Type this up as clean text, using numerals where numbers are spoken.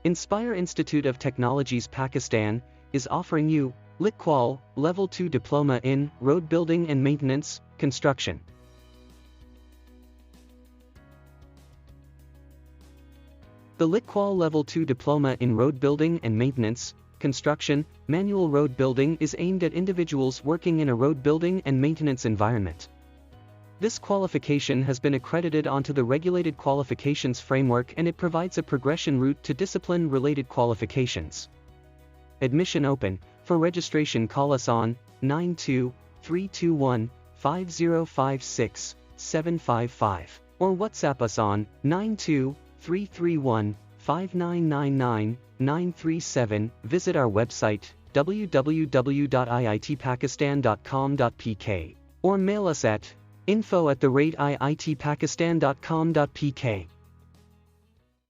Inspire Institute of Technologies Pakistan is offering you LicQual Level 2 Diploma in Road Building and Maintenance, Construction. The LicQual Level 2 Diploma in Road Building and Maintenance, Construction, Manual Road Building is aimed at individuals working in a road building and maintenance environment. This qualification has been accredited onto the Regulated Qualifications Framework, and it provides a progression route to discipline-related qualifications. Admission open. For registration, call us on 92-321-5056-755 or WhatsApp us on 92-331-5999-937. Visit our website www.iitpakistan.com.pk or mail us at info@iitpakistan.com.pk.